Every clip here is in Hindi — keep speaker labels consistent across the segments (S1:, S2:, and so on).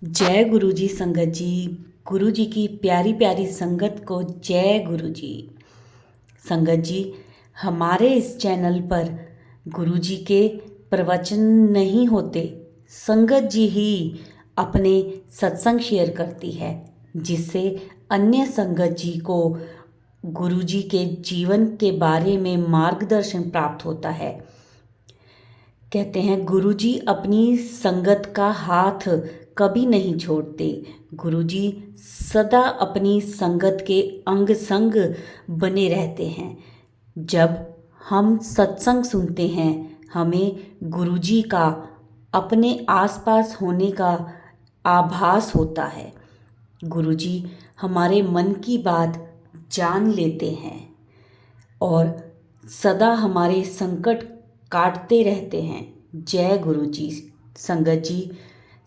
S1: जय गुरु जी संगत जी। गुरु जी की प्यारी प्यारी संगत को जय गुरु जी। संगत जी, हमारे इस चैनल पर गुरु जी के प्रवचन नहीं होते, संगत जी ही अपने सत्संग शेयर करती है, जिससे अन्य संगत जी को गुरु जी के जीवन के बारे में मार्गदर्शन प्राप्त होता है। कहते हैं गुरुजी अपनी संगत का हाथ कभी नहीं छोड़ते। गुरुजी सदा अपनी संगत के अंग संग बने रहते हैं। जब हम सत्संग सुनते हैं, हमें गुरुजी का अपने आसपास होने का आभास होता है। गुरुजी हमारे मन की बात जान लेते हैं और सदा हमारे संकट काटते रहते हैं। जय गुरु जी। संगत जी,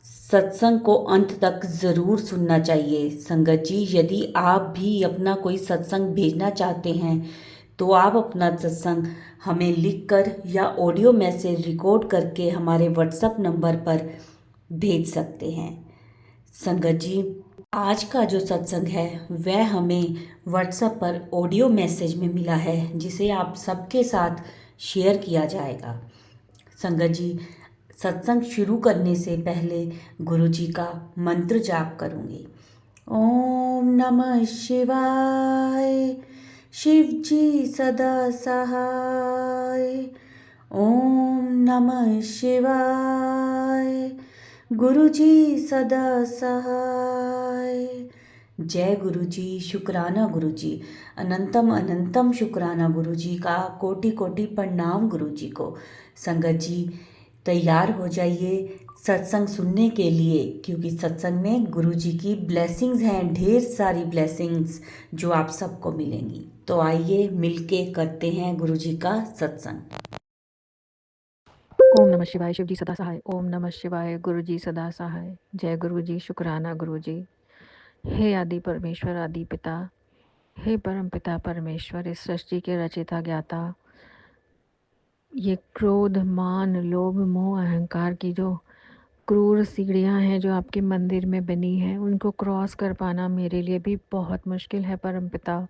S1: सत्संग को अंत तक ज़रूर सुनना चाहिए। संगत जी, यदि आप भी अपना कोई सत्संग भेजना चाहते हैं तो आप अपना सत्संग हमें लिखकर या ऑडियो मैसेज रिकॉर्ड करके हमारे व्हाट्सएप नंबर पर भेज सकते हैं। संगत जी, आज का जो सत्संग है वह हमें व्हाट्सएप पर ऑडियो मैसेज में मिला है, जिसे आप सबके साथ शेयर किया जाएगा। संगत जी, सत्संग शुरू करने से पहले गुरु जी का मंत्र जाप करूँगी। ओम नमः शिवाय। शिव जी सदा सहाय। ओम नमः शिवाय। गुरु जी सदा सहाय। जय गुरु जी। शुक्राना गुरु जी। अनंतम अनंतम शुक्राना गुरु जी का। कोटि कोटि प्रणाम गुरु जी को। संगत जी, तैयार हो जाइए सत्संग सुनने के लिए, क्योंकि सत्संग में गुरु जी की ब्लेसिंग्स हैं, ढेर सारी ब्लेसिंग्स जो आप सबको मिलेंगी। तो आइए मिलके करते हैं गुरु जी का सत्संग।
S2: ओम नमः शिवाय। शिव जी सदा सहाय। ओम नमः शिवाय। गुरु जी सदा सहाय। जय गुरु जी। शुक्राना गुरु जी। हे आदि परमेश्वर, आदि पिता, हे परम पिता परमेश्वर, इस सृष्टि के रचयिता ज्ञाता, ये क्रोध, मान, लोभ, मोह, अहंकार की जो क्रूर सीढ़ियां हैं जो आपके मंदिर में बनी हैं, उनको क्रॉस कर पाना मेरे लिए भी बहुत मुश्किल है परम पिता।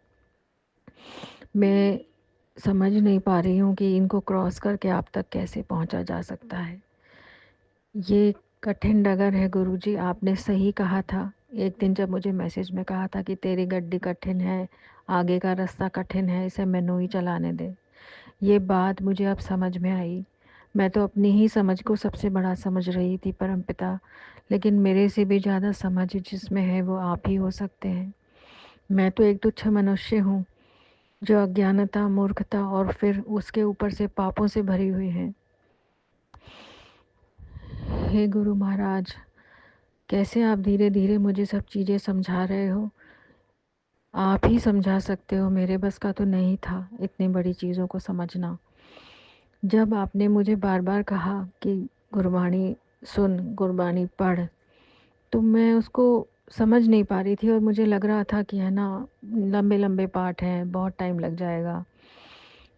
S2: मैं समझ नहीं पा रही हूँ कि इनको क्रॉस करके आप तक कैसे पहुँचा जा सकता है। ये कठिन डगर है गुरुजी। आपने सही कहा था एक दिन, जब मुझे मैसेज में कहा था कि तेरी गड्डी कठिन है, आगे का रास्ता कठिन है, इसे मैनू ही चलाने दे। ये बात मुझे अब समझ में आई। मैं तो अपनी ही समझ को सबसे बड़ा समझ रही थी परमपिता, लेकिन मेरे से भी ज़्यादा समझ जिसमें है वो आप ही हो सकते हैं। मैं तो एक तुच्छ मनुष्य हूँ जो अज्ञानता, मूर्खता और फिर उसके ऊपर से पापों से भरी हुई है। हे गुरु महाराज, कैसे आप धीरे धीरे मुझे सब चीज़ें समझा रहे हो। आप ही समझा सकते हो, मेरे बस का तो नहीं था इतनी बड़ी चीज़ों को समझना। जब आपने मुझे बार बार कहा कि गुरबाणी सुन, गुरबाणी पढ़, तो मैं उसको समझ नहीं पा रही थी और मुझे लग रहा था कि है ना, लंबे लंबे पाठ हैं, बहुत टाइम लग जाएगा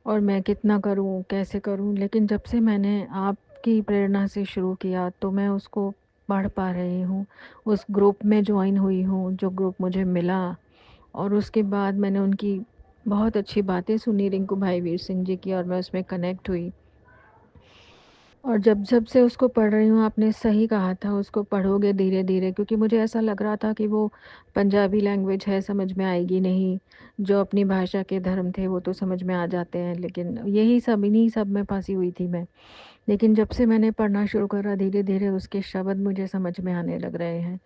S2: और मैं कितना करूं, कैसे करूं। लेकिन जब से मैंने आपकी प्रेरणा से शुरू किया तो मैं उसको पढ़ पा रही हूँ। उस ग्रुप में ज्वाइन हुई हूँ जो ग्रुप मुझे मिला, और उसके बाद मैंने उनकी बहुत अच्छी बातें सुनी, रिंकू भाई वीर सिंह जी की, और मैं उसमें कनेक्ट हुई। और जब जब से उसको पढ़ रही हूँ, आपने सही कहा था उसको पढ़ोगे धीरे धीरे, क्योंकि मुझे ऐसा लग रहा था कि वो पंजाबी लैंग्वेज है, समझ में आएगी नहीं। जो अपनी भाषा के धर्म थे वो तो समझ में आ जाते हैं, लेकिन यही सब, इन्हीं सब में फंसी हुई थी मैं। लेकिन जब से मैंने पढ़ना शुरू करा, धीरे धीरे उसके शब्द मुझे समझ में आने लग रहे हैं।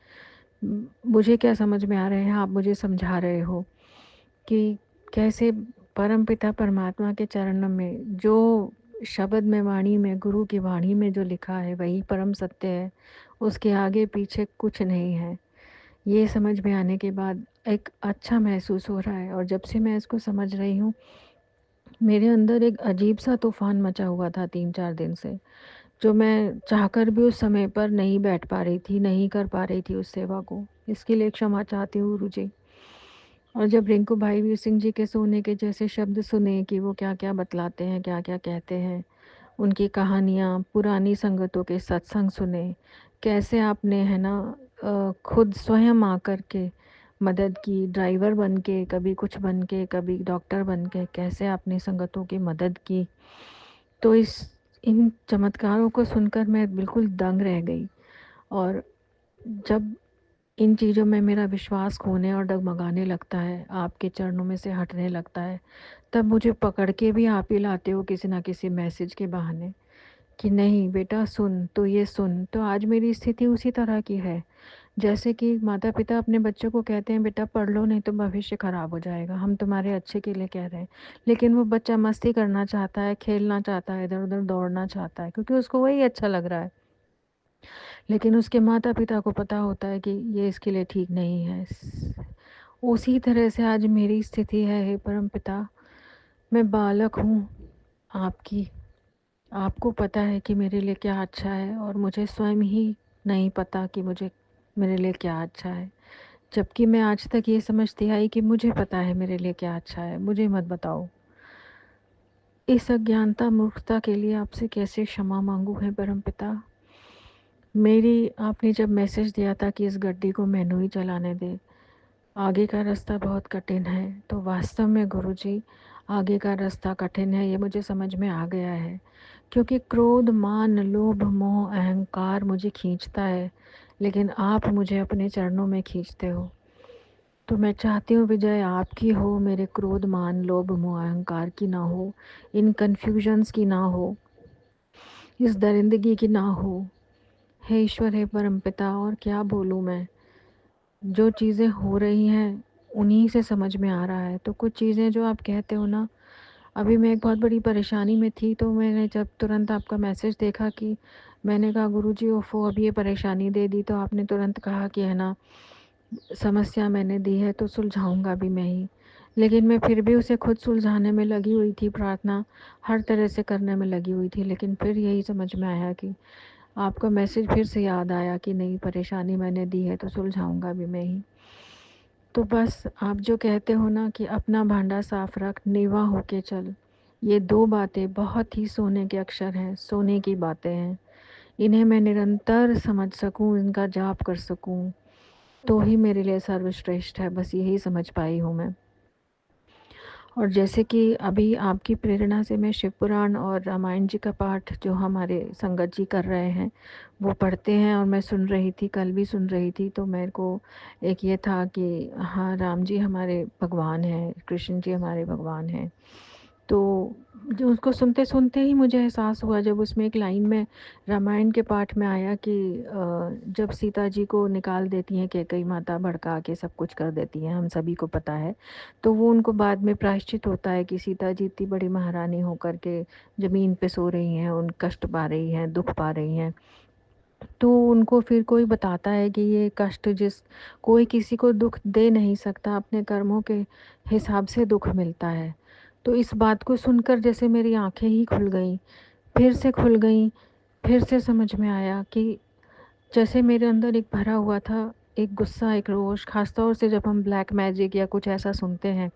S2: मुझे क्या समझ में आ रहे हैं, आप मुझे समझा रहे हो कि कैसे परमपिता परमात्मा के चरणों में जो शब्द में, वाणी में, गुरु की वाणी में जो लिखा है वही परम सत्य है, उसके आगे पीछे कुछ नहीं है। ये समझ में आने के बाद एक अच्छा महसूस हो रहा है। और जब से मैं इसको समझ रही हूँ, मेरे अंदर एक अजीब सा तूफान मचा हुआ था 3-4 दिन से, जो मैं चाहकर भी उस समय पर नहीं बैठ पा रही थी, नहीं कर पा रही थी उस सेवा को। इसके लिए क्षमा चाहती हूँ गुरु जी। और जब रिंकू भाई वीर सिंह जी के सोने के जैसे शब्द सुने कि वो क्या क्या बतलाते हैं, क्या क्या कहते हैं, उनकी कहानियाँ, पुरानी संगतों के सत्संग सुने, कैसे आपने है ना खुद स्वयं आकर के मदद की, ड्राइवर बन के, कभी कुछ बन के, कभी डॉक्टर बन के, कैसे आपने संगतों की मदद की। तो इन चमत्कारों को सुनकर मैं बिल्कुल दंग रह गई। और जब इन चीज़ों में मेरा विश्वास खोने और डगमगाने लगता है, आपके चरणों में से हटने लगता है, तब मुझे पकड़ के भी आप ही लाते हो किसी ना किसी मैसेज के बहाने कि नहीं बेटा सुन, तो ये सुन। तो आज मेरी स्थिति उसी तरह की है, जैसे कि माता-पिता अपने बच्चों को कहते हैं बेटा पढ़ लो नहीं तो भविष्य ख़राब हो जाएगा, हम तुम्हारे अच्छे के लिए कह रहे हैं। लेकिन वो बच्चा मस्ती करना चाहता है, खेलना चाहता है, इधर-उधर दौड़ना चाहता है, क्योंकि उसको वही अच्छा लग रहा है। लेकिन उसके माता-पिता को पता होता है कि ये इसके लिए ठीक नहीं है। उसी तरह से आज मेरी स्थिति है हे परमपिता। मैं बालक हूँ आपकी। आपको पता है कि मेरे लिए क्या अच्छा है, और मुझे स्वयं ही नहीं पता कि मुझे मेरे लिए क्या अच्छा है। जबकि मैं आज तक ये समझती आई कि मुझे पता है मेरे लिए क्या अच्छा है, मुझे मत बताओ। इस अज्ञानता मूर्खता के लिए आपसे कैसे क्षमा मांगू है परमपिता। मेरी आपने जब मैसेज दिया था कि इस गड्डी को मैनू ही चलाने दे, आगे का रास्ता बहुत कठिन है, तो वास्तव में गुरुजी आगे का रास्ता कठिन है, ये मुझे समझ में आ गया है। क्योंकि क्रोध, मान, लोभ, मोह, अहंकार मुझे खींचता है, लेकिन आप मुझे अपने चरणों में खींचते हो। तो मैं चाहती हूँ विजय आपकी हो, मेरे क्रोध, मान, लोभ, मोह, अहंकार की ना हो, इन कन्फ्यूजन्स की ना हो, इस दरिंदगी की ना हो। हे ईश्वर, हे परमपिता, और क्या बोलूँ मैं। जो चीज़ें हो रही हैं उन्हीं से समझ में आ रहा है। तो कुछ चीज़ें जो आप कहते हो ना, अभी मैं एक बहुत बड़ी परेशानी में थी, तो मैंने जब तुरंत आपका मैसेज देखा कि मैंने कहा गुरुजी ओफ़ो अब ये परेशानी दे दी, तो आपने तुरंत कहा कि है ना समस्या मैंने दी है तो सुलझाऊँगा भी मैं ही। लेकिन मैं फिर भी उसे खुद सुलझाने में लगी हुई थी, प्रार्थना हर तरह से करने में लगी हुई थी। लेकिन फिर यही समझ में आया कि आपका मैसेज फिर से याद आया कि नहीं, परेशानी मैंने दी है तो सुलझाऊँगा भी मैं ही। तो बस आप जो कहते हो ना कि अपना भांडा साफ रख, नीवा होके चल, ये 2 बातें बहुत ही सोने के अक्षर हैं, सोने की बातें हैं। इन्हें मैं निरंतर समझ सकूँ, इनका जाप कर सकूँ, तो ही मेरे लिए सर्वश्रेष्ठ है। बस यही समझ पाई हूँ मैं। और जैसे कि अभी आपकी प्रेरणा से मैं शिव पुराण और रामायण जी का पाठ जो हमारे संगत जी कर रहे हैं वो पढ़ते हैं, और मैं सुन रही थी, कल भी सुन रही थी। तो मेरे को एक ये था कि हाँ, राम जी हमारे भगवान हैं, कृष्ण जी हमारे भगवान हैं। तो जो उसको सुनते सुनते ही मुझे एहसास हुआ, जब उसमें एक लाइन में रामायण के पाठ में आया कि जब सीता जी को निकाल देती हैं कैकई माता, भड़का के सब कुछ कर देती हैं, हम सभी को पता है। तो वो उनको बाद में प्रायश्चित होता है कि सीता जी इतनी बड़ी महारानी होकर के ज़मीन पे सो रही हैं, उन कष्ट पा रही हैं, दुख पा रही हैं। तो उनको फिर कोई बताता है कि ये कष्ट जिस कोई किसी को दुख दे नहीं सकता, अपने कर्मों के हिसाब से दुख मिलता है। तो इस बात को सुनकर जैसे मेरी आँखें ही खुल गईं, फिर से खुल गईं, फिर से समझ में आया कि जैसे मेरे अंदर एक भरा हुआ था, एक गुस्सा, एक रोष, ख़ास तौर से जब हम ब्लैक मैजिक या कुछ ऐसा सुनते हैं,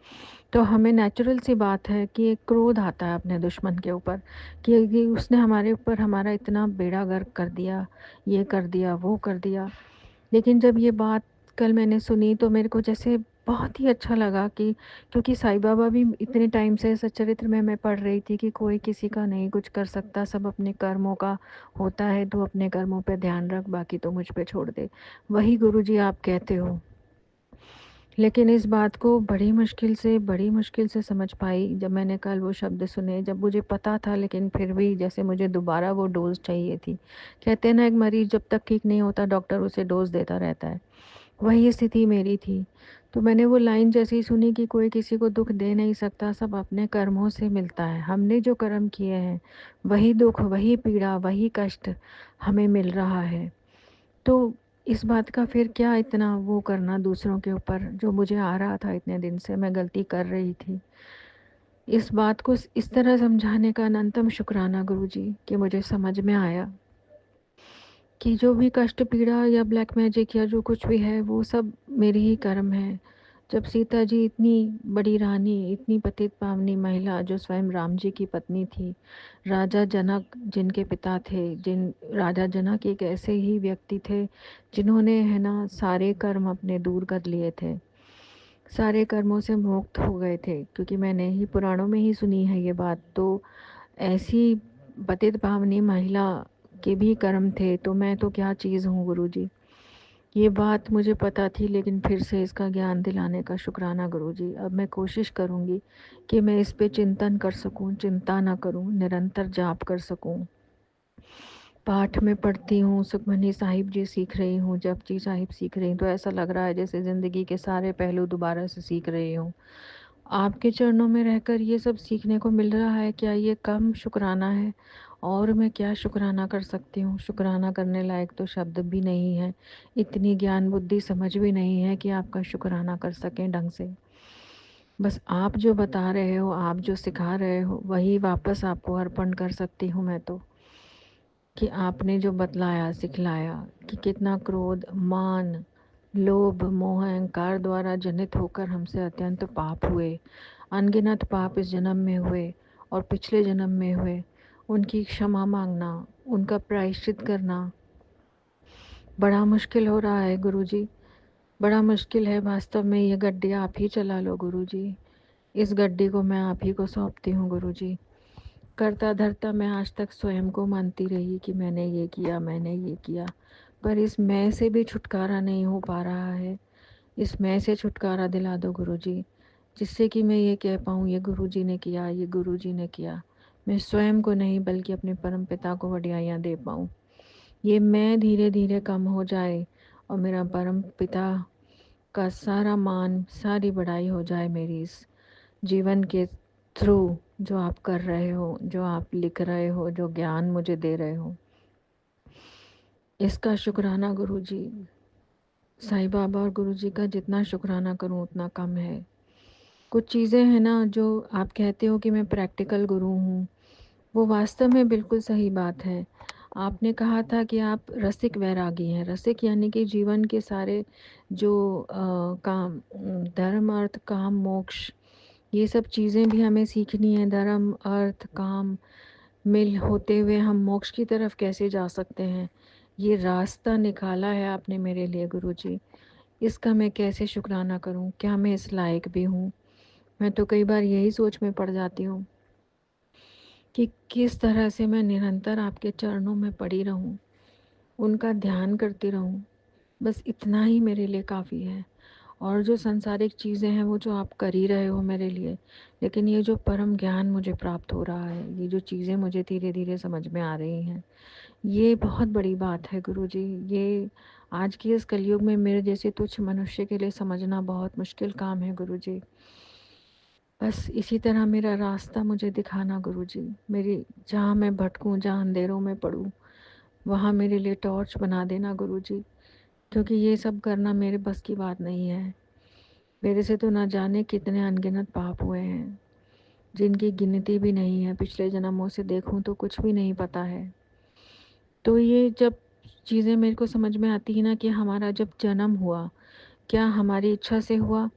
S2: तो हमें नेचुरल सी बात है कि एक क्रोध आता है अपने दुश्मन के ऊपर कि उसने हमारे ऊपर हमारा इतना बेड़ा गर्क कर दिया, ये कर दिया, वो कर दिया। लेकिन जब ये बात कल मैंने सुनी तो मेरे को जैसे बहुत ही अच्छा लगा कि क्योंकि साईं बाबा भी इतने टाइम से सच्चरित्र में मैं पढ़ रही थी कि कोई किसी का नहीं कुछ कर सकता, सब अपने कर्मों का होता है, तो अपने कर्मों पे ध्यान रख, बाकी तो मुझ पे छोड़ दे। वही गुरुजी आप कहते हो। लेकिन इस बात को बड़ी मुश्किल से समझ पाई जब मैंने कल वो शब्द सुने, जब मुझे पता था लेकिन फिर भी जैसे मुझे दोबारा वो डोज़ चाहिए थी। कहते हैं ना, एक मरीज़ जब तक ठीक नहीं होता डॉक्टर उसे डोज़ देता रहता है, वही स्थिति मेरी थी। तो मैंने वो लाइन जैसे ही सुनी कि कोई किसी को दुःख दे नहीं सकता, सब अपने कर्मों से मिलता है। हमने जो कर्म किए हैं, वही दुःख, वही पीड़ा, वही कष्ट हमें मिल रहा है। तो इस बात का फिर क्या इतना वो करना दूसरों के ऊपर, जो मुझे आ रहा था इतने दिन से, मैं गलती कर रही थी। इस बात को इस तरह समझाने का अनंतम शुक्राना गुरुजी कि मुझे समझ में आया कि जो भी कष्ट, पीड़ा या ब्लैक मैजिक या जो कुछ भी है, वो सब मेरे ही कर्म हैं। जब सीता जी इतनी बड़ी रानी, इतनी पतित पावनी महिला जो स्वयं राम जी की पत्नी थी, राजा जनक जिनके पिता थे, जिन राजा जनक एक ऐसे ही व्यक्ति थे जिन्होंने है ना सारे कर्म अपने दूर कर लिए थे, सारे कर्मों से मुक्त हो गए थे, क्योंकि मैंने ही पुराणों में ही सुनी है ये बात। तो ऐसी पतित पावनी महिला के भी कर्म थे, तो मैं तो क्या चीज़ हूँ गुरुजी। ये बात मुझे पता थी, लेकिन फिर से इसका ज्ञान दिलाने का शुक्राना गुरुजी। अब मैं कोशिश करूँगी कि मैं इस पे चिंतन कर सकूँ, चिंता ना करूँ, निरंतर जाप कर सकूँ। पाठ में पढ़ती हूँ, सुखमनी साहिब जी सीख रही हूँ, जपजी साहिब सीख रही हूँ, तो ऐसा लग रहा है जैसे ज़िंदगी के सारे पहलू दोबारा से सीख रही हूँ। आपके चरणों में रहकर ये सब सीखने को मिल रहा है, क्या ये कम शुक्राना है? और मैं क्या शुक्राना कर सकती हूँ? शुक्राना करने लायक तो शब्द भी नहीं है, इतनी ज्ञान बुद्धि समझ भी नहीं है कि आपका शुक्राना कर सकें ढंग से। बस आप जो बता रहे हो, आप जो सिखा रहे हो, वही वापस आपको अर्पण कर सकती हूँ मैं तो, कि आपने जो बतलाया, सिखलाया कि कितना क्रोध, मान, लोभ, मोह, अहंकार द्वारा जनित होकर हमसे अत्यंत पाप हुए, अनगिनत पाप इस जन्म में हुए और पिछले जन्म में हुए, उनकी क्षमा मांगना, उनका प्रायश्चित करना बड़ा मुश्किल हो रहा है गुरुजी, बड़ा मुश्किल है। वास्तव में ये गड्डी आप ही चला लो गुरुजी, इस गड्डी को मैं आप ही को सौंपती हूँ गुरुजी। करता धरता मैं आज तक स्वयं को मानती रही कि मैंने ये किया, मैंने ये किया, पर इस मैं से भी छुटकारा नहीं हो पा रहा है। इस मैं से छुटकारा दिला दो गुरुजी, जिससे कि मैं ये कह पाऊँ ये गुरुजी ने किया, ये गुरुजी ने किया। मैं स्वयं को नहीं बल्कि अपने परम पिता को वडियाइयाँ दे पाऊँ। ये मैं धीरे धीरे कम हो जाए और मेरा परम पिता का सारा मान, सारी बड़ाई हो जाए मेरी इस जीवन के थ्रू, जो आप कर रहे हो, जो आप लिख रहे हो, जो ज्ञान मुझे दे रहे हो, इसका शुक्राना गुरुजी। साईं बाबा और गुरुजी का जितना शुक्राना करूं उतना कम है। कुछ चीज़ें हैं ना जो आप कहते हो कि मैं प्रैक्टिकल गुरु हूँ, वो वास्तव में बिल्कुल सही बात है। आपने कहा था कि आप रसिक वैरागी हैं, रसिक यानी कि जीवन के सारे जो काम, धर्म, अर्थ, काम, मोक्ष, ये सब चीज़ें भी हमें सीखनी है। धर्म, अर्थ, काम मिल होते हुए हम मोक्ष की तरफ कैसे जा सकते हैं, ये रास्ता निकाला है आपने मेरे लिए गुरुजी। इसका मैं कैसे शुक्राना करूं? क्या मैं इस लायक भी हूं? मैं तो कई बार यही सोच में पड़ जाती हूँ कि किस तरह से मैं निरंतर आपके चरणों में पड़ी रहूं, उनका ध्यान करती रहूं। बस इतना ही मेरे लिए काफ़ी है। और जो सांसारिक चीज़ें हैं वो जो आप कर ही रहे हो मेरे लिए, लेकिन ये जो परम ज्ञान मुझे प्राप्त हो रहा है, ये जो चीज़ें मुझे धीरे धीरे समझ में आ रही हैं, ये बहुत बड़ी बात है गुरुजी। ये आज की इस कलयुग में मेरे जैसे तुच्छ मनुष्य के लिए समझना बहुत मुश्किल काम है गुरुजी। बस इसी तरह मेरा रास्ता मुझे दिखाना गुरुजी। मेरी जहाँ मैं भटकूँ, जहाँ अंधेरों में पड़ूँ, वहाँ मेरे लिए टॉर्च बना देना गुरुजी, क्योंकि ये सब करना मेरे बस की बात नहीं है। मेरे से तो ना जाने कितने अनगिनत पाप हुए हैं, जिनकी गिनती भी नहीं है। पिछले जन्मों से देखूं तो कुछ भी नहीं पता है। तो ये जब चीज़ें मेरे को समझ में आती है ना कि हमारा जब जन्म हुआ, क्या हमारी इच्छा से हुआ?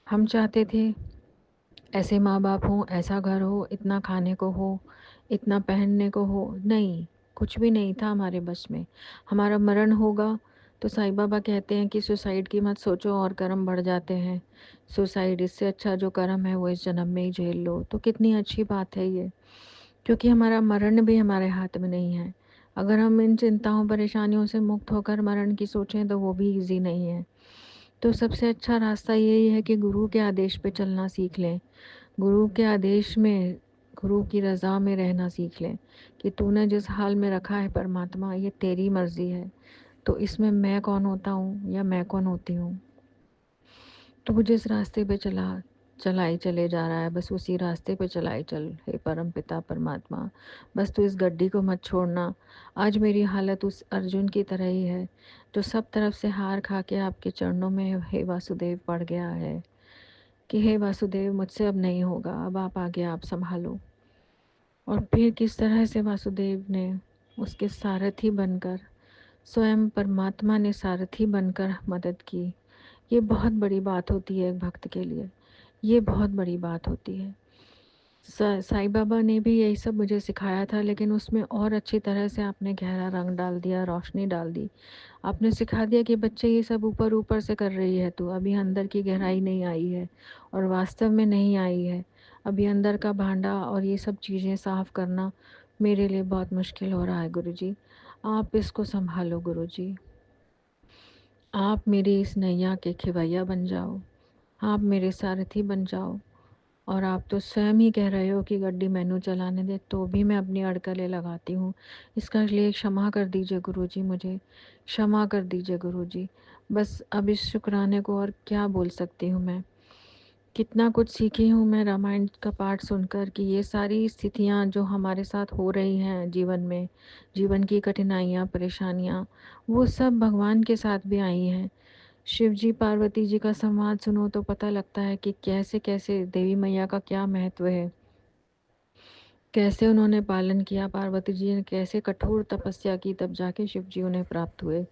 S2: हम चाहते थे ऐसे माँ बाप हों, ऐसा घर हो, इतना खाने को हो, इतना पहनने को हो? नहीं, कुछ भी नहीं था हमारे बस में। हमारा मरण होगा तो साईं बाबा कहते हैं कि सुसाइड की मत सोचो और कर्म बढ़ जाते हैं। सुसाइड, इससे अच्छा जो कर्म है वो इस जन्म में ही झेल लो। तो कितनी अच्छी बात है ये, क्योंकि हमारा मरण भी हमारे हाथ में नहीं है। अगर हम इन चिंताओं परेशानियों से मुक्त होकर मरण की सोचें तो वो भी ईजी नहीं है। तो सबसे अच्छा रास्ता यही है कि गुरु के आदेश पे चलना सीख लें, गुरु के आदेश में, गुरु की रज़ा में रहना सीख लें कि तूने जिस हाल में रखा है परमात्मा, ये तेरी मर्जी है, तो इसमें मैं कौन होता हूँ या मैं कौन होती हूँ? तू जिस रास्ते पे चलाई चले जा रहा है, बस उसी रास्ते पे चलाई चल हे परम पिता परमात्मा। बस तू इस गड्डी को मत छोड़ना। आज मेरी हालत उस अर्जुन की तरह ही है जो सब तरफ से हार खा के आपके चरणों में हे वासुदेव पड़ गया है कि हे वासुदेव मुझसे अब नहीं होगा, अब आप आगे, आप संभालो। और फिर किस तरह से वासुदेव ने उसके सारथी बनकर, स्वयं परमात्मा ने सारथी बनकर मदद की। ये बहुत बड़ी बात होती है एक भक्त के लिए, ये बहुत बड़ी बात होती है। साईं बाबा ने भी यही सब मुझे सिखाया था, लेकिन उसमें और अच्छी तरह से आपने गहरा रंग डाल दिया, रोशनी डाल दी। आपने सिखा दिया कि बच्चे ये सब ऊपर-ऊपर से कर रही है तू, अभी अंदर की गहराई नहीं आई है और वास्तव में नहीं आई है। अभी अंदर का भांडा और ये सब चीज़ें साफ़ करना मेरे लिए बहुत मुश्किल हो रहा है गुरुजी। आप इसको सँभालो गुरुजी। आप मेरी इस नैया के खिवैया बन जाओ, आप मेरे सारथी बन जाओ। और आप तो स्वयं ही कह रहे हो कि गड्डी मैनू चलाने दे, तो भी मैं अपनी अड़कलें लगाती हूँ। इसका लिए क्षमा कर दीजिए गुरुजी मुझे, क्षमा कर दीजिए गुरुजी। बस अब इस शुक्राने को और क्या बोल सकती हूँ मैं। कितना कुछ सीखी हूँ मैं रामायण का पाठ सुनकर कि ये सारी स्थितियाँ जो हमारे साथ हो रही हैं जीवन में, जीवन की कठिनाइयाँ, परेशानियाँ, वो सब भगवान के साथ भी आई हैं। शिव जी पार्वती जी का संवाद सुनो तो पता लगता है कि कैसे-कैसे देवी मैया का क्या महत्व है। कैसे उन्होंने पालन किया, पार्वती जी ने कैसे कठोर तपस्या की, तब जाके शिव जी उन्हें प्राप्त हुए।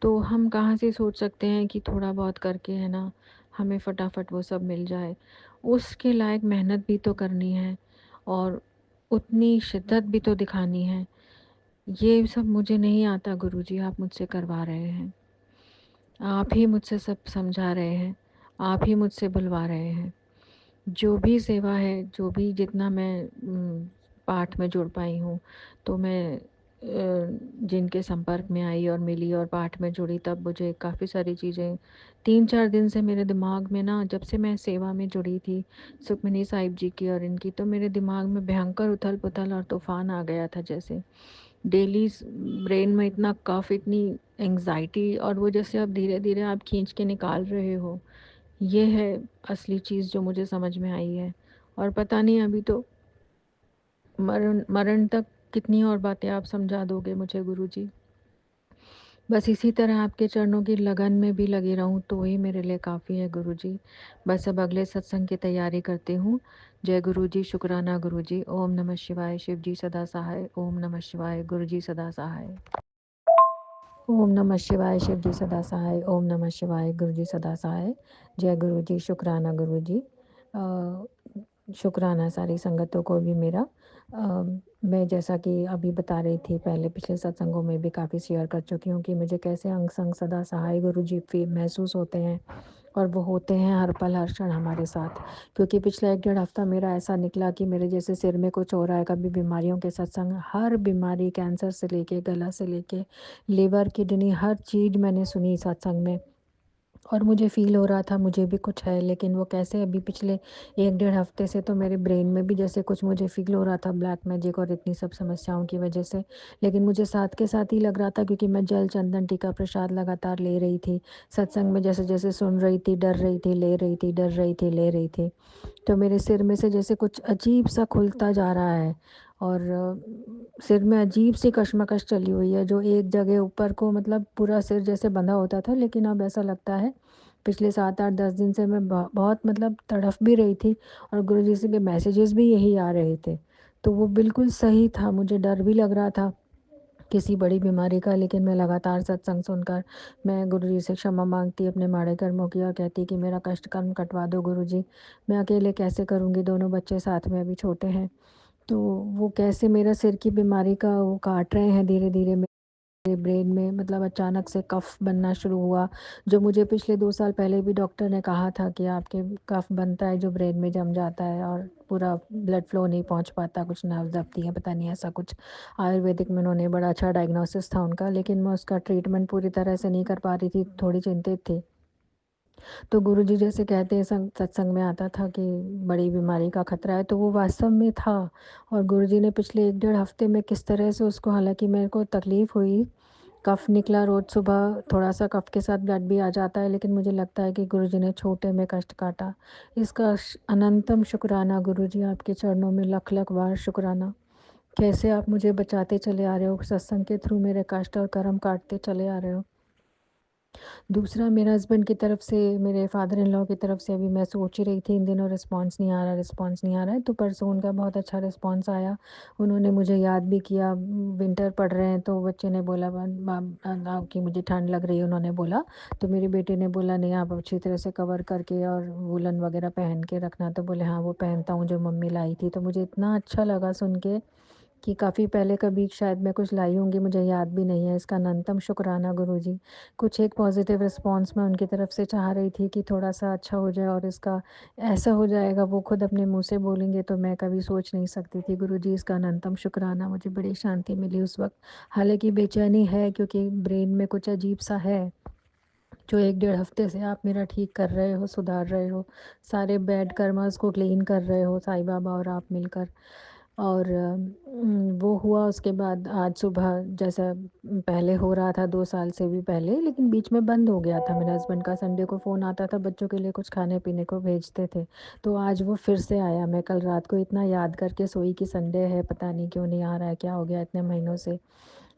S2: तो हम कहाँ से सोच सकते हैं कि थोड़ा बहुत करके है ना, हमें फटाफट वो सब मिल जाए। उसके लायक मेहनत भी तो करनी है और उतनी शिद्दत भी तो दिखानी है। ये सब मुझे नहीं आता गुरुजी, आप मुझसे करवा रहे हैं। आप ही मुझसे सब समझा रहे हैं, आप ही मुझसे बुलवा रहे हैं। जो भी सेवा है, जो भी जितना मैं पाठ में जुड़ पाई हूँ, तो मैं जिनके संपर्क में आई और मिली और पाठ में जुड़ी, तब मुझे काफ़ी सारी चीज़ें 3-4 दिन से मेरे दिमाग में ना, जब से मैं सेवा में जुड़ी थी, सुखमनी साहिब जी की और इनकी, तो मेरे दिमाग में भयंकर उथल-पुथल और तूफ़ान आ गया था जैसे। डेली ब्रेन में इतना कफ, इतनी एंग्जाइटी, और वो जैसे अब धीरे-धीरे आप खींच के निकाल रहे हो। ये है असली चीज़ जो मुझे समझ में आई है। और पता नहीं अभी तो मरण मरण तक कितनी और बातें आप समझा दोगे मुझे गुरुजी। बस इसी तरह आपके चरणों की लगन में भी लगी रहूं तो ही मेरे लिए काफ़ी है गुरुजी। बस अब अगले सत्संग की तैयारी करती हूँ। जय गुरुजी, शुक्राना गुरुजी। ओम नमः शिवाय, शिव जी सदा सहाय। ओम नमः शिवाय, गुरुजी सदा सहाय। ओम नमः शिवाय, शिव जी सदा सहाय। ओम नमः शिवाय, गुरु जी सदा सहाय। जय गुरु जी, शुक्राना गुरु जी। शुक्राना सारी संगतों को भी मेरा। मैं जैसा कि अभी बता रही थी, पहले पिछले सत्संगों में भी काफ़ी शेयर कर चुकी हूँ कि मुझे कैसे अंग संग सदा सहाय गुरु जी महसूस होते हैं और वो होते हैं हर पल हर क्षण हमारे साथ। क्योंकि पिछला 1 डेढ़ हफ्ता मेरा ऐसा निकला कि मेरे जैसे सिर में कुछ हो रहा है, कभी बीमारियों के सत्संग, हर बीमारी, कैंसर से लेके, गला से लेके लिवर, किडनी, हर चीज़ मैंने सुनी सत्संग में। और मुझे फ़ील हो रहा था मुझे भी कुछ है, लेकिन वो कैसे अभी पिछले 1 डेढ़ हफ़्ते से तो मेरे ब्रेन में भी जैसे कुछ मुझे फ़ील हो रहा था ब्लैक मैजिक और इतनी सब समस्याओं की वजह से। लेकिन मुझे साथ के साथ ही लग रहा था, क्योंकि मैं जल, चंदन, टीका, प्रसाद लगातार ले रही थी। सत्संग में जैसे-जैसे सुन रही थी, डर रही थी, ले रही थी, डर रही थी, ले रही थी। तो मेरे सिर में से जैसे कुछ अजीब-सा खुलता जा रहा है और सिर में अजीब-सी कशमकश चली हुई है, जो एक जगह ऊपर को, मतलब पूरा सिर जैसे बंधा होता था, लेकिन अब ऐसा लगता है पिछले 7, 8, 10 दिन से मैं बहुत मतलब तड़फ भी रही थी और गुरुजी से के मैसेजेस भी यही आ रहे थे। तो वो बिल्कुल सही था, मुझे डर भी लग रहा था किसी बड़ी बीमारी का, लेकिन मैं लगातार सत्संग सुनकर मैं गुरुजी से क्षमा माँगती अपने माड़े कर्मों की और कहती कि मेरा कष्ट कर्म कटवा दो गुरुजी। मैं अकेले कैसे करूँगी, दोनों बच्चे साथ में अभी छोटे हैं। तो वो कैसे मेरा सिर की बीमारी का वो काट रहे हैं धीरे-धीरे मेरे ब्रेन में, मतलब अचानक से कफ बनना शुरू हुआ, जो मुझे पिछले 2 साल पहले भी डॉक्टर ने कहा था कि आपके कफ बनता है जो ब्रेन में जम जाता है और पूरा ब्लड फ्लो नहीं पहुँच पाता, कुछ नर्व्स दबती हैं, पता नहीं ऐसा कुछ। आयुर्वेदिक में उन्होंने बड़ा अच्छा डायग्नोसिस था उनका, लेकिन मैं उसका ट्रीटमेंट पूरी तरह से नहीं कर पा रही थी, थोड़ी चिंतित थी। तो गुरुजी जैसे कहते हैं, सत्संग में आता था कि बड़ी बीमारी का खतरा है, तो वो वास्तव में था। और गुरुजी ने पिछले 1 डेढ़ हफ्ते में किस तरह से उसको, हालाँकि मेरे को तकलीफ़ हुई, कफ़ निकला रोज़ सुबह, थोड़ा-सा कफ़ के साथ ब्लड भी आ जाता है, लेकिन मुझे लगता है कि गुरुजी ने छोटे में कष्ट काटा। इसका अनंतम शुक्राना गुरुजी, आपके चरणों में लख-लख बार शुक्राना। कैसे आप मुझे बचाते चले आ रहे हो, सत्संग के थ्रू मेरे कष्ट और कर्म काटते चले आ रहे हो। दूसरा मेरे हस्बैंड की तरफ से, मेरे फादर इन लॉ की तरफ से अभी मैं सोच ही रही थी इन दिनों रिस्पॉन्स नहीं आ रहा, रिस्पॉन्स नहीं आ रहा है, तो परसों उनका बहुत अच्छा रिस्पॉन्स आया। उन्होंने मुझे याद भी किया, विंटर पड़ रहे हैं तो बच्चे ने बोला कि मुझे ठंड लग रही है, उन्होंने बोला। तो मेरी बेटी ने बोला नहीं आप अच्छी तरह से कवर करके और वूलन वगैरह पहन के रखना, तो बोले हाँ वो पहनता हूँ जो मम्मी लाई थी। तो मुझे इतना अच्छा लगा सुन के कि काफ़ी पहले कभी शायद मैं कुछ लाई होंगी, मुझे याद भी नहीं है। इसका अनंतम शुक्राना गुरुजी। कुछ एक पॉज़िटिव रिस्पॉन्स मैं उनकी तरफ से चाह रही थी कि थोड़ा-सा अच्छा हो जाए, और इसका ऐसा हो जाएगा वो खुद अपने मुँह से बोलेंगे तो मैं कभी सोच नहीं सकती थी। गुरुजी इसका अनंतम शुक्राना, मुझे बड़ी शांति मिली उस वक़्त। हालाँकि बेचैनी है क्योंकि ब्रेन में कुछ अजीब-सा है, जो 1 डेढ़ हफ़्ते से आप मेरा ठीक कर रहे हो, सुधार रहे हो। सारे बैड कर्मास को क्लीन कर रहे हो साईं बाबा और आप मिलकर। और वो हुआ उसके बाद आज सुबह जैसा पहले हो रहा था 2 साल से भी पहले, लेकिन बीच में बंद हो गया था। मेरे हस्बैंड का संडे को फ़ोन आता था, बच्चों के लिए कुछ खाने-पीने को भेजते थे। तो आज वो फिर से आया। मैं कल रात को इतना याद करके सोई कि संडे है, पता नहीं क्यों नहीं आ रहा है, क्या हो गया इतने महीनों से।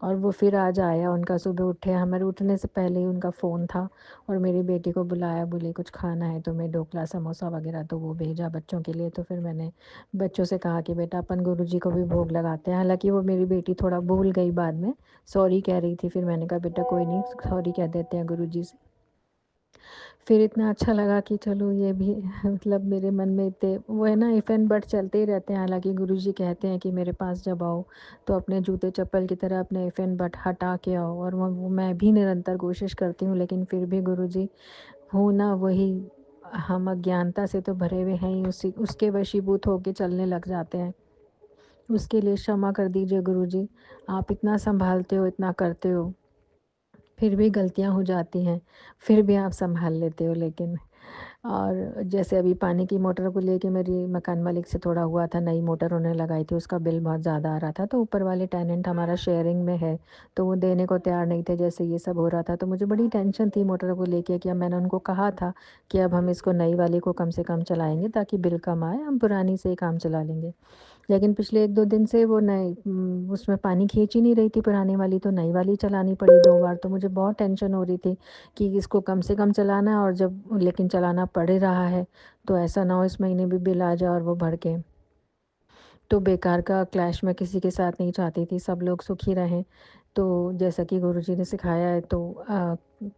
S2: और वो फिर आज आया, उनका सुबह उठे, हमारे उठने से पहले ही उनका फ़ोन था और मेरी बेटी को बुलाया, बोले कुछ खाना है तो मैं ढोकला, समोसा वगैरह तो वो भेजा बच्चों के लिए। तो फिर मैंने बच्चों से कहा कि बेटा अपन गुरुजी को भी भोग लगाते हैं। हालाँकि वो मेरी बेटी थोड़ा भूल गई बाद में, सॉरी कह रही थी, फिर मैंने कहा बेटा कोई नहीं, सॉरी कह देते हैं गुरुजी से। फिर इतना अच्छा लगा कि चलो ये भी मतलब मेरे मन में इतने वो है ना, इफ़ एंड बट चलते ही रहते हैं। हालाँकि गुरुजी कहते हैं कि मेरे पास जब आओ तो अपने जूते चप्पल की तरह अपने इफ़ एंड बट हटा के आओ, और वो मैं भी निरंतर कोशिश करती हूँ, लेकिन फिर भी गुरुजी हो ना वही, हम अज्ञानता से तो भरे हुए हैं ही, उसी उसके वशीभूत होके चलने लग जाते हैं। उसके लिए क्षमा कर दीजिए गुरुजी। आप इतना सँभालते हो, इतना करते हो, फिर भी गलतियाँ हो जाती हैं, फिर भी आप सँभाल लेते हो लेकिन। और जैसे अभी पानी की मोटर को लेके मेरी मकान मालिक से थोड़ा हुआ था, नई मोटर उन्होंने लगाई थी, उसका बिल बहुत ज़्यादा आ रहा था, तो ऊपर वाले टेनेंट हमारा शेयरिंग में है, तो वो देने को तैयार नहीं थे जैसे ये सब हो रहा था। तो मुझे बड़ी टेंशन थी मोटर को लेके कि अब मैंने उनको कहा था कि अब हम इसको नई वाली को कम से कम चलाएँगे ताकि बिल कम आए, हम पुरानी से ही काम चला लेंगे। लेकिन पिछले 1-2 दिन से वो नई उसमें पानी खींच ही नहीं रही थी पुरानी वाली, तो नई वाली चलानी पड़ी 2 बार। तो मुझे बहुत टेंशन हो रही थी कि इसको कम से कम चलाना है, और जब लेकिन चलाना पड़ ही रहा है, तो ऐसा ना हो इस महीने भी बिल आ जाए और वो भड़के। तो बेकार का क्लैश मैं किसी के साथ नहीं चाहती थी, सब लोग सुखी रहें। तो जैसा कि गुरुजी ने सिखाया है, तो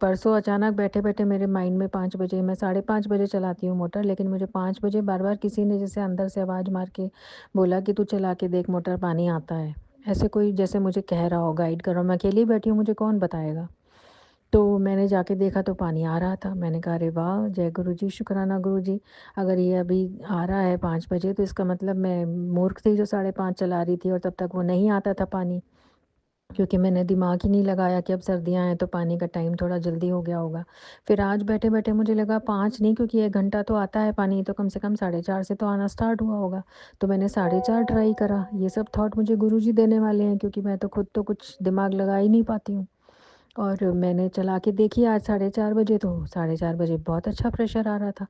S2: परसों अचानक बैठे-बैठे मेरे माइंड में 5 बजे, मैं साढ़े 5 बजे चलाती हूँ मोटर, लेकिन मुझे 5 बजे बार-बार किसी ने जैसे अंदर से आवाज़ मार के बोला कि तू चला के देख मोटर, पानी आता है। ऐसे कोई जैसे मुझे कह रहा हो, गाइड कर रहा हो, मैं अकेली ही बैठी हूँ, मुझे कौन बताएगा? तो मैंने जाके देखा तो पानी आ रहा था। मैंने कहा अरे वाह! जय गुरुजी, शुक्राना गुरुजी। अगर ये अभी आ रहा है 5 बजे तो इसका मतलब मैं मूर्ख थी जो साढ़े 5 चला रही थी और तब तक वो नहीं आता था पानी। क्योंकि मैंने दिमाग ही नहीं लगाया कि अब सर्दियाँ हैं तो पानी का टाइम थोड़ा जल्दी हो गया होगा। फिर आज बैठे-बैठे मुझे लगा 5 नहीं, क्योंकि 1 घंटा तो आता है पानी, तो कम से कम साढ़े 4 से तो आना स्टार्ट हुआ होगा। तो मैंने साढ़े 4 ट्राई करा। ये सब थॉट मुझे गुरुजी देने वाले हैं, क्योंकि मैं तो खुद तो कुछ दिमाग लगा ही नहीं पाती हूँ। और मैंने चला के देखी आज साढ़े 4 बजे, तो साढ़े 4 बजे बहुत अच्छा प्रेशर आ रहा था।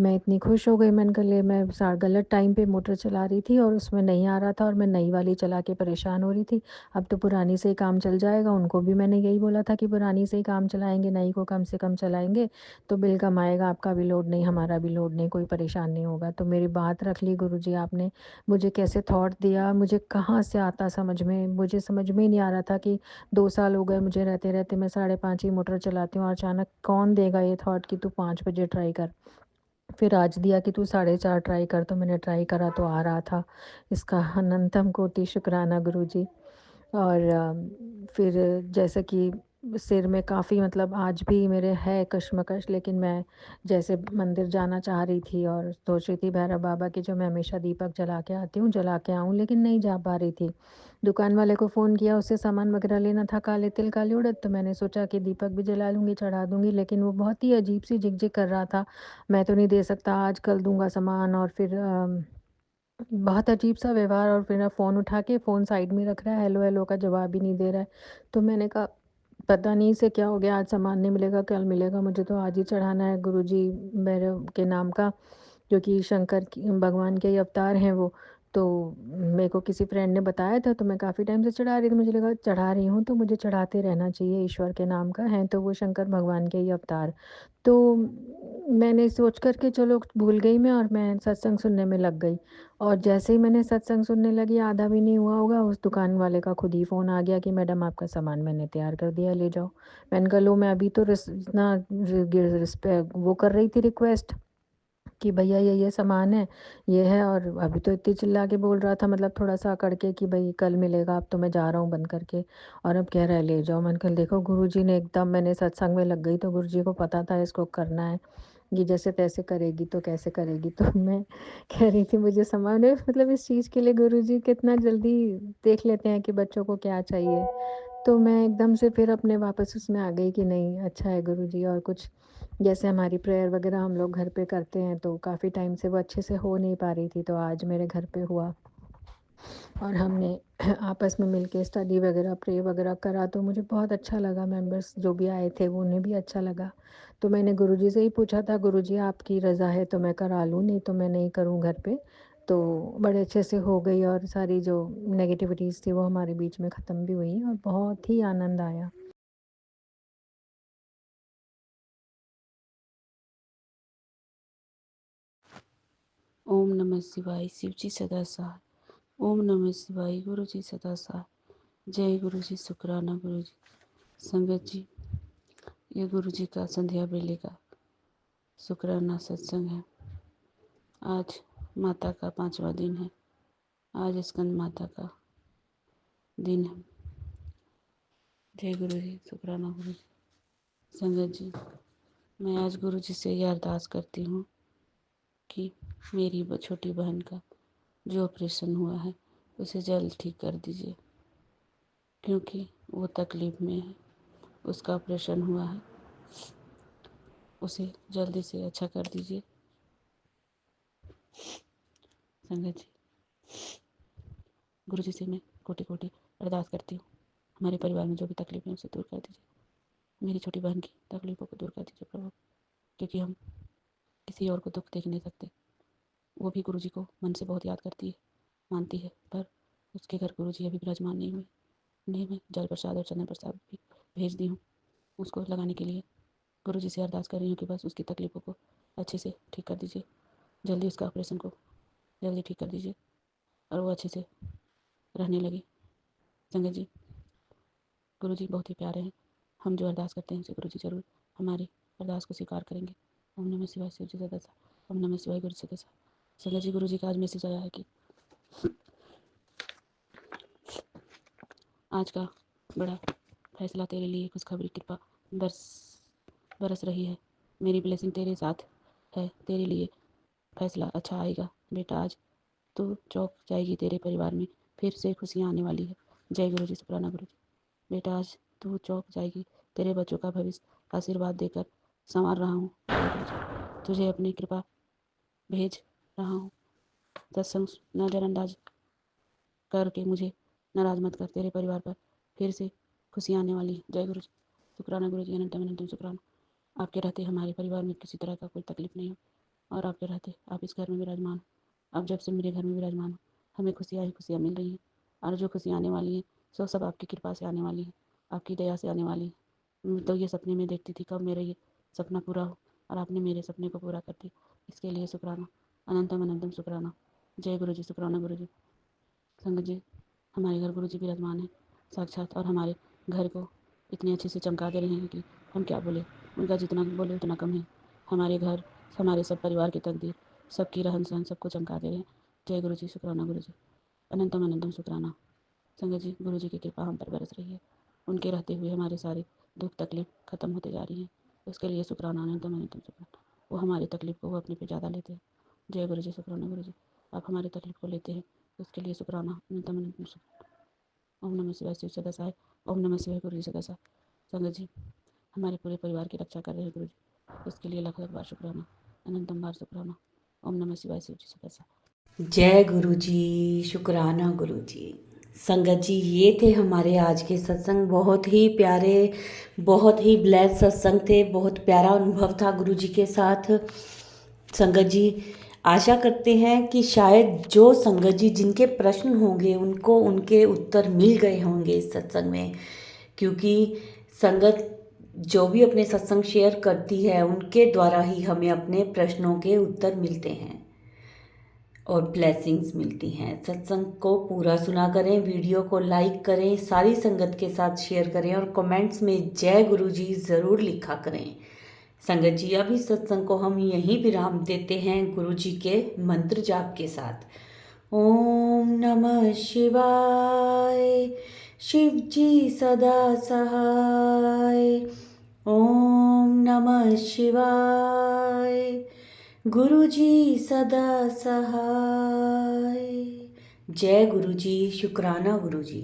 S2: मैं इतनी खुश हो गई, मैंने कहा ले, मैं गलत टाइम पे मोटर चला रही थी और उसमें नहीं आ रहा था और मैं नई वाली चला के परेशान हो रही थी। अब तो पुरानी से ही काम चल जाएगा, उनको भी मैंने यही बोला था कि पुरानी से ही काम चलाएँगे, नई को कम से कम चलाएँगे, तो बिल कम आएगा, आपका भी लोड नहीं, हमारा भी लोड नहीं, कोई परेशान नहीं होगा। तो मेरी बात रख ली गुरुजी आपने, मुझे कैसे थॉट दिया, मुझे कहाँ से आता समझ में, मुझे समझ में ही नहीं आ रहा था कि 2 साल हो गए मुझे रहते-रहते, मैं साढ़े 5 ही मोटर चलाती हूँ और अचानक कौन देगा ये थॉट कि तू 5 बजे ट्राई कर। फिर आज दिया कि तू साढ़े 4 ट्राई कर, तो मैंने ट्राई करा तो आ रहा था। इसका अनंतम कोटि शुक्राना गुरुजी। और फिर जैसे कि सिर में काफ़ी, मतलब आज भी मेरे है कश्मकश, लेकिन मैं जैसे मंदिर जाना चाह रही थी और सोच रही थी भैरव बाबा की जो मैं हमेशा दीपक जला के आती हूँ, जला के आऊँ, लेकिन नहीं जा पा रही थी। दुकान वाले को फ़ोन किया, उससे सामान वगैरह लेना था, काले तिल, काली उड़द, तो मैंने सोचा कि दीपक भी जला लूँगी, चढ़ा दूँगी, लेकिन वो बहुत ही अजीब-सी झिक-झिक कर रहा था। मैं तो नहीं दे सकता, आज कल दूँगा सामान। और फिर बहुत अजीब-सा व्यवहार, और फिर फ़ोन उठा के फ़ोन साइड में रख रहा है, हेलो, हेलो का जवाब ही नहीं दे रहा है। तो मैंने कहा पता नहीं इसे क्या हो गया, आज सामान नहीं मिलेगा, कल मिलेगा, मुझे तो आज ही चढ़ाना है गुरुजी भैरव के नाम का, जो कि शंकर की भगवान के ही अवतार हैं वो। तो मेरे को किसी फ्रेंड ने बताया था, तो मैं काफ़ी टाइम से चढ़ा रही थी। मुझे लगा चढ़ा रही हूँ तो मुझे चढ़ाते रहना चाहिए, ईश्वर के नाम का है तो वो शंकर भगवान के ही अवतार। तो मैंने सोच कर के चलो भूल गई मैं, और मैं सत्संग सुनने में लग गई। और जैसे ही मैंने सत्संग सुनने लगी, आधा भी नहीं हुआ होगा, उस दुकान वाले का खुद ही फ़ोन आ गया कि मैडम आपका सामान मैंने तैयार कर दिया, ले जाओ। मैंने कहा लो, मैं अभी तो इतना वो कर रही थी रिक्वेस्ट कि भैया ये सामान है, ये है, और अभी तो इतनी चिल्ला के बोल रहा था, मतलब थोड़ा-सा अकड़ के कि भई कल मिलेगा, अब तो मैं जा रहा हूँ बंद करके, और अब कह रहा है ले जाओ। मैंने कहा देखो गुरुजी ने एकदम, मैंने सत्संग में लग गई तो गुरुजी को पता था इसको करना है, ये जैसे-तैसे करेगी तो कैसे करेगी। तो मैं कह रही थी मुझे सामान है, मतलब इस चीज़ के लिए गुरुजी कितना जल्दी देख लेते हैं कि बच्चों को क्या चाहिए। तो मैं एकदम से फिर अपने वापस उसमें आ गई कि नहीं, अच्छा है गुरुजी। और कुछ जैसे हमारी प्रेयर वगैरह हम लोग घर पे करते हैं, तो काफ़ी टाइम से वो अच्छे से हो नहीं पा रही थी, तो आज मेरे घर पे हुआ और हमने आपस में मिलके स्टडी वगैरह, प्रे वगैरह करा, तो मुझे बहुत अच्छा लगा। मेंबर्स जो भी आए थे वो उन्हें भी अच्छा लगा। तो मैंने गुरुजी से ही पूछा था, गुरुजी आपकी रज़ा है तो मैं करा लूँ, नहीं तो मैं नहीं करूँ घर पे। तो बड़े अच्छे से हो गई, और सारी जो नेगेटिविटीज़ थी वो हमारे बीच में ख़त्म भी हुई, और बहुत ही आनंद आया।
S3: ओम नमः शिवाय। शिव जी सदा साथ। ओम नमः शिवाय। गुरु जी सदा साथ। जय गुरु जी। शुक्राना गुरु जी। संगत जी, ये गुरु जी का संध्या बेले का शुक्राना सत्संग है। आज माता का 5वां दिन है। आज स्कंद माता का दिन है। जय गुरु जी। शुक्राना गुरु जी। संगत जी, मैं आज गुरु जी से यह अरदास करती हूँ कि मेरी छोटी बहन का जो ऑपरेशन हुआ है उसे जल्द ठीक कर दीजिए, क्योंकि वो तकलीफ़ में है। उसका ऑपरेशन हुआ है, उसे जल्दी से अच्छा कर दीजिए। संगत जी, गुरु जी से मैं कोटि कोटि अरदास करती हूँ, हमारे परिवार में जो भी तकलीफ़ है उसे दूर कर दीजिए। मेरी छोटी बहन की तकलीफ़ों को दूर कर दीजिए प्रभु, क्योंकि हम किसी और को दुख देख नहीं सकते। वो भी गुरु जी को मन से बहुत याद करती है, मानती है, पर उसके घर गुरु जी अभी विराजमान नहीं हुए। उन्हें मैं जल प्रसाद और चंदन प्रसाद भी भेज दी हूँ उसको लगाने के लिए। गुरु जी से अरदास कर रही हूँ कि बस उसकी तकलीफ़ों को अच्छे से ठीक कर दीजिए, जल्दी उसका ऑपरेशन को जल्दी ठीक कर दीजिए और वो अच्छे से रहने लगी। संगत जी, गुरु जी बहुत ही प्यारे हैं। हम जो अरदास करते हैं उसे गुरु जी ज़रूर हमारी अरदास को स्वीकार करेंगे। ओम नमः शिवाय। शिव जी सदा साथ। ओम नमः शिवाय। गुरु जी सदा साथ। संगत जी, गुरु जी का आज मैसेज आया है कि आज का बड़ा फैसला तेरे लिए खुशखबरी कृपा बरस रही है। मेरी ब्लेसिंग तेरे साथ है। तेरे लिए फैसला अच्छा आएगा बेटा। आज तू चौंक जाएगी, तेरे परिवार में फिर से खुशियाँ आने वाली है। जय गुरु जी। शुक्राना गुरु जी। बेटा, आज तू चौंक जाएगी, तेरे बच्चों का भविष्य आशीर्वाद देकर संवार रहा हूँ। जय गुरु जी। तुझे अपनी कृपा भेज रहा हूँ। सत्संग नज़रअंदाज करके मुझे नाराज मत कर। तेरे परिवार पर फिर से खुशियाँ आने वाली है। जय गुरु जी। शुक्राना गुरु जी। अनंतम अनंतम शुक्राना। आपके रहते हमारे परिवार में किसी तरह का कोई तकलीफ नहीं हो, और आपके रहते आप इस घर में विराजमान हो। अब जब से मेरे घर में विराजमान हो, हमें खुशियाँ ही खुशियाँ मिल रही हैं, और जो खुशियाँ आने वाली हैं सो सब आपकी कृपा से आने वाली हैं, आपकी दया से आने वाली हैं। तो ये सपने में देखती थी कब मेरा ये सपना पूरा हो, और आपने मेरे सपने को पूरा कर दिया। इसके लिए शुक्राना। अनंतम अनंतम शुक्राना। जय गुरु जी। शुक्राना गुरु जी। संगत जी, हमारे घर गुरु जी विराजमान हैं साक्षात, और हमारे घर को इतने अच्छे से चमका दे रहे हैं कि हम क्या बोले। उनका जितना बोले उतना कम है। हमारे घर, हमारे सब परिवार की तकदीर, सबकी रहन सहन सबको चमका दे रहे हैं। जय गुरु जी। शुक्राना गुरु जी। अनंतम अनंतम शुक्राना। संगत जी, गुरु जी की कृपा हम पर बरस रही है। उनके रहते हुए हमारे सारे दुख तकलीफ खत्म होते जा रही हैं। उसके लिए शुक्राना। अनंतम अनंतम शुक्राना। वो हमारी तकलीफ को वो अपने पे ज़्यादा लेते हैं। जय गुरु जी। शुक्राना गुरु जी। आप हमारी तकलीफ को लेते हैं, उसके लिए शुक्राना। अनंतम अनंतम शुक्राना। ओम नमः शिवाय। शिव सदा सहाय। ओम नमः शिवाय। गुरु जी सदा सहाय। संगत जी, हमारे पूरे परिवार की रक्षा कर रहे हैं गुरु जी, उसके लिए लाख लाख बार शुक्राना। अनंतम बार शुक्राना। ओम नमः शिवाय। शिव जी सदा सहाय।
S1: जय गुरु जी। शुक्राना गुरु जी। संगत जी, ये थे हमारे आज के सत्संग। बहुत ही प्यारे, बहुत ही ब्लेस सत्संग थे। बहुत प्यारा अनुभव था गुरु जी के साथ। संगत जी, आशा करते हैं कि शायद जो संगत जी जिनके प्रश्न होंगे उनको उनके उत्तर मिल गए होंगे इस सत्संग में, क्योंकि संगत जो भी अपने सत्संग शेयर करती है उनके द्वारा ही हमें अपने प्रश्नों के उत्तर मिलते हैं और ब्लेसिंग्स मिलती हैं। सत्संग को पूरा सुना करें, वीडियो को लाइक करें, सारी संगत के साथ शेयर करें और कमेंट्स में जय गुरु जी ज़रूर लिखा करें। संगत जी, अभी सत्संग को हम यहीं विराम देते हैं गुरु जी के मंत्र जाप के साथ। ओम नमः शिवाय, शिव जी सदा सहाय। ओम नमः शिवाय, गुरु जी सदा सहाय। जय गुरु जी, शुक्राना गुरु जी।